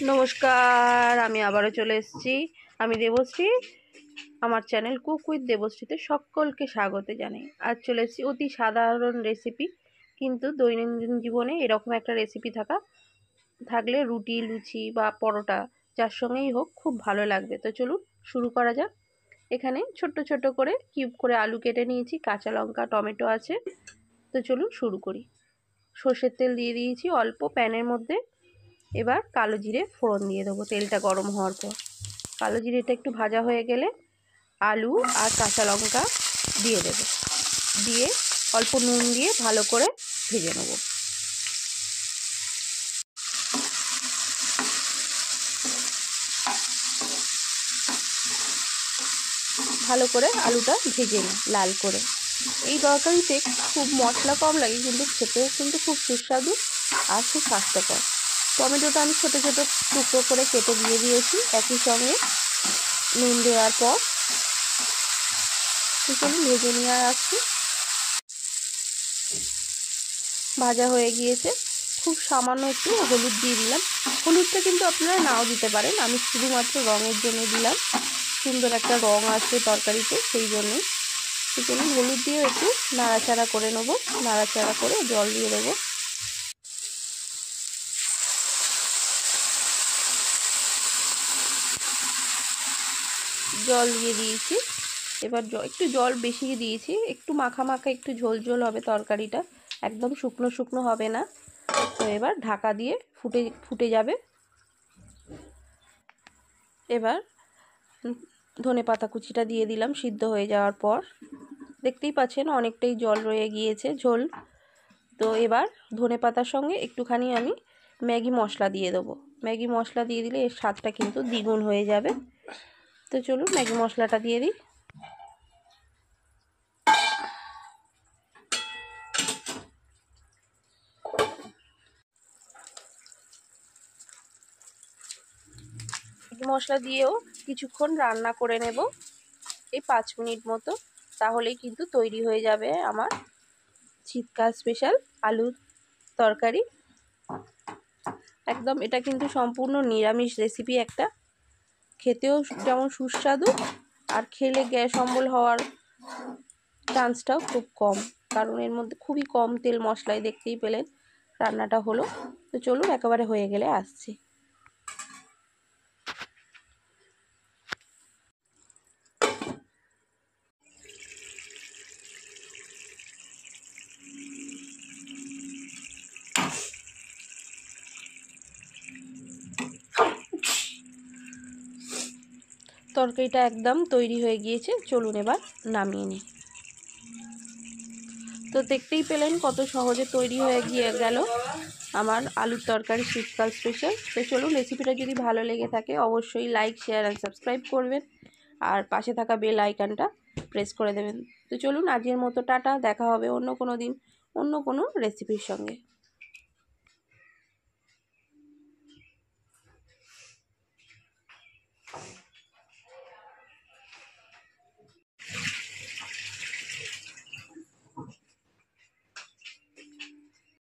নমস্কার, আমি আবারও চলে এসেছি। আমি দেবশ্রী। আমার চ্যানেল কুক উইথ দেবশ্রীতে সকলকে স্বাগত জানাই। আজ চলে এসেছি অতি সাধারণ রেসিপি, কিন্তু দৈনন্দিন জীবনে এরকম একটা রেসিপি থাকলে রুটি, লুচি বা পরোটা যার সঙ্গেই হোক খুব ভালো লাগবে। তো চলুন শুরু করা যাক। এখানে ছোট্ট ছোট্ট করে কিউব করে আলু কেটে নিয়েছি, কাঁচা লঙ্কা, টমেটো আছে। তো চলুন শুরু করি। সর্ষের তেল দিয়ে দিয়েছি অল্প প্যানের মধ্যে। এবার কালো জিরে ফোড়ন দিয়ে দেবো তেলটা গরম হওয়ার পর। কালো জিরেটা একটু ভাজা হয়ে গেলে আলু আর কাঁচা লঙ্কা দিয়ে দেবো, দিয়ে অল্প নুন দিয়ে ভালো করে ভেজে নেব। ভালো করে আলুটা ভেজে নিই লাল করে। এই তরকারিতে খুব মশলা কম লাগে, কিন্তু খেতেও কিন্তু খুব সুস্বাদু আর খুব স্বাস্থ্যকর। টমেটোটা আমি ছোটো ছোটো টুকরো করে কেটে দিয়ে দিয়েছি একই সঙ্গে নুন দেওয়ার পর। চলুন ভেজে নিয়ে আসছি। ভাজা হয়ে গিয়েছে, খুব সামান্য একটু হলুদ দিয়ে দিলাম। হলুদটা কিন্তু আপনারা নাও দিতে পারেন, আমি শুধুমাত্র রঙের জন্য দিলাম। সুন্দর একটা রঙ আসবে তরকারিতে, সেই জন্যই। চলুন হলুদ দিয়ে একটু নাড়াচাড়া করে নেবো। নাড়াচাড়া করে জল দিয়ে দেবো। জল দিয়ে দিয়েছি। এবার একটু জল বেশি দিয়েছি, একটু মাখা মাখা, একটু ঝোল ঝোল হবে তরকারিটা, একদম শুকনো শুকনো হবে না। তো এবার ঢাকা দিয়ে ফুটে যাবে। এবার ধনেপাতা কুচিটা দিয়ে দিলাম সিদ্ধ হয়ে যাওয়ার পর। দেখতেই পাচ্ছেন অনেকটাই জল রয়ে গিয়েছে, ঝোল। তো এবার ধনেপাতার সঙ্গে একটুখানি আমি ম্যাগি মশলা দিয়ে দেবো। ম্যাগি মশলা দিয়ে দিলে এর স্বাদটা কিন্তু দ্বিগুণ হয়ে যাবে। তো চলুন ম্যাগি মশলাটা দিয়ে দিই। ম্যাগি মশলা দিয়েও কিছুক্ষণ রান্না করে নেব, এই 5 মিনিট মতো। তাহলেই কিন্তু তৈরি হয়ে যাবে আমার শীতকাল স্পেশাল আলুর তরকারি। একদম এটা কিন্তু সম্পূর্ণ নিরামিষ রেসিপি একটা, খেতেও যেমন সুস্বাদু, আর খেলে গ্যাস অম্বল হওয়ার চান্সটাও খুব কম, কারণ এর মধ্যে খুবই কম তেল মশলায় দেখতেই পেলেন রান্নাটা হলো। তো চলুন একেবারে হয়ে গেলে আসছি। তরকারিটা একদম তৈরি হয়ে গিয়েছে, চলুন এবার নামিয়ে নিই। তো দেখতেই পেলেন কত সহজে তৈরি হয়ে গেল আমার আলুর তরকারি শীতকাল স্পেশাল। তো চলুন, রেসিপিটা যদি ভালো লেগে থাকে অবশ্যই লাইক, শেয়ার আর সাবস্ক্রাইব করবেন, আর পাশে থাকা বেল আইকনটা প্রেস করে দেবেন। তো চলুন আজকের মতো টাটা, দেখা হবে অন্য কোনো দিন অন্য কোনো রেসিপির সঙ্গে।